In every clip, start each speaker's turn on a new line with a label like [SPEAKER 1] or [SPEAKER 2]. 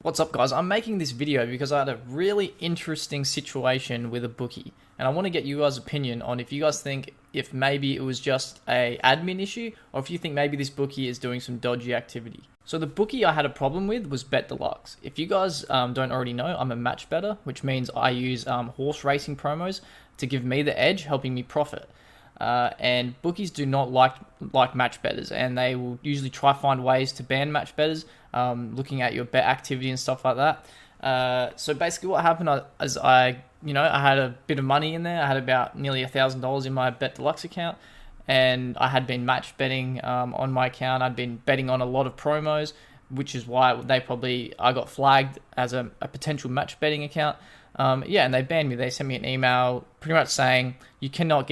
[SPEAKER 1] What's up, guys? I'm making this video because I had a really interesting situation with a bookie, and I want to get you guys' opinion on if you guys think if maybe it was just a admin issue or if you think maybe this bookie is doing some dodgy activity. So the bookie I had a problem with was Bet Deluxe. If you guys don't already know, I'm a match bettor, which means I use horse racing promos to give me the edge, helping me profit. And bookies do not like match bettors, and they will usually try find ways to ban match bettors, looking at your bet activity and stuff like that. So basically, what happened is I had a bit of money in there. I had about nearly $1,000 in my Bet Deluxe account, and I had been match betting on my account. I'd been betting on a lot of promos, which is why I got flagged as a potential match betting account. And they banned me. They sent me an email pretty much saying you're not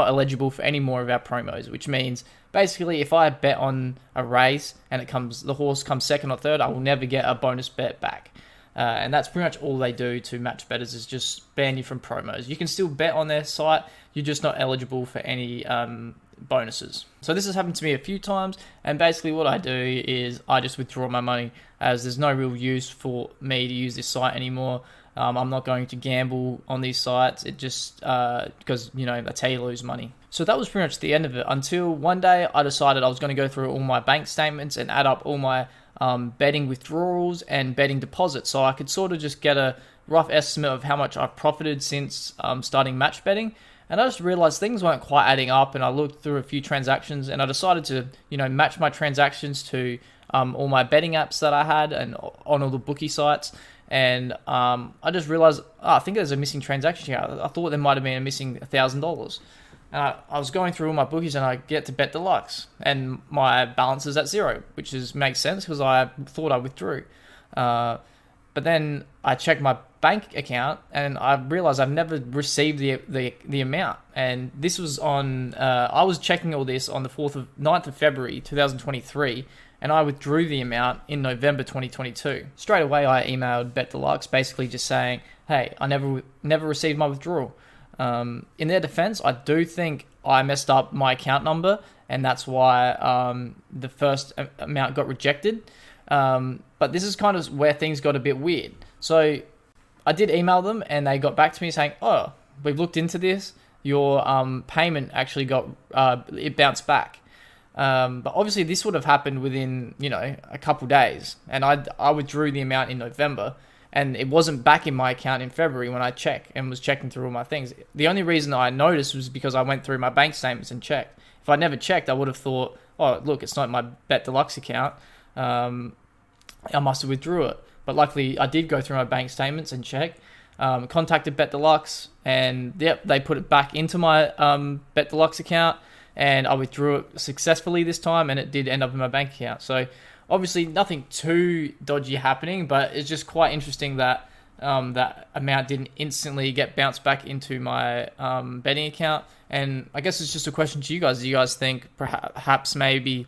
[SPEAKER 1] eligible for any more of our promos, which means basically if I bet on a race and the horse comes second or third, I will never get a bonus bet back. And that's pretty much all they do to match bettors, is just ban you from promos. You can still bet on their site, you're just not eligible for any bonuses. So this has happened to me a few times, and basically what I do is I just withdraw my money, as there's no real use for me to use this site anymore. I'm not going to gamble on these sites. It just because that's how you lose money. So that was pretty much the end of it, until one day I decided I was going to go through all my bank statements and add up all my betting withdrawals and betting deposits, so I could sort of just get a rough estimate of how much I've profited since starting match betting. And I just realized things weren't quite adding up, and I looked through a few transactions, and I decided to match my transactions to all my betting apps that I had and on all the bookie sites. And I just realized, I think there's a missing transaction here. I thought there might have been a missing $1,000. And I was going through all my bookies, and I get to Bet Deluxe, and my balance is at zero, which makes sense because I thought I withdrew. But then I checked my bank account, and I realized I've never received the amount. And this was on, I was checking all this on the 9th of February 2023, and I withdrew the amount in November 2022. Straight away, I emailed Bet Deluxe, basically just saying, hey, I never received my withdrawal. In their defense, I do think I messed up my account number, and that's why the first amount got rejected. But this is kind of where things got a bit weird. So I did email them, and they got back to me saying, oh, we've looked into this. Your payment actually it bounced back. But obviously this would have happened within, a couple days. And I withdrew the amount in November, and it wasn't back in my account in February when I checked and was checking through all my things. The only reason I noticed was because I went through my bank statements and checked. If I never checked, I would have thought, oh, look, it's not my Bet Deluxe account. I must have withdrew it. But luckily, I did go through my bank statements and check. Contacted Bet Deluxe, and yep, they put it back into my Bet Deluxe account, and I withdrew it successfully this time, and it did end up in my bank account. So obviously nothing too dodgy happening, but it's just quite interesting that that amount didn't instantly get bounced back into my betting account. And I guess it's just a question to you guys. Do you guys think perhaps maybe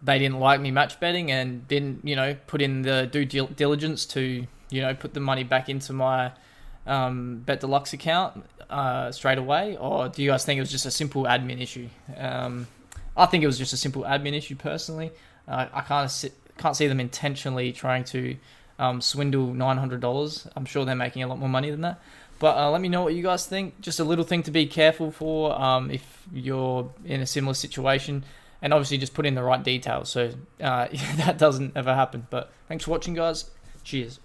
[SPEAKER 1] they didn't like me match betting and didn't, put in the due diligence to, put the money back into my Bet Deluxe account straight away? Or do you guys think it was just a simple admin issue? I think it was just a simple admin issue personally. I can't see them intentionally trying to swindle $900. I'm sure they're making a lot more money than that. But let me know what you guys think. Just a little thing to be careful for if you're in a similar situation. And obviously just put in the right details so that doesn't ever happen. But thanks for watching, guys. Cheers.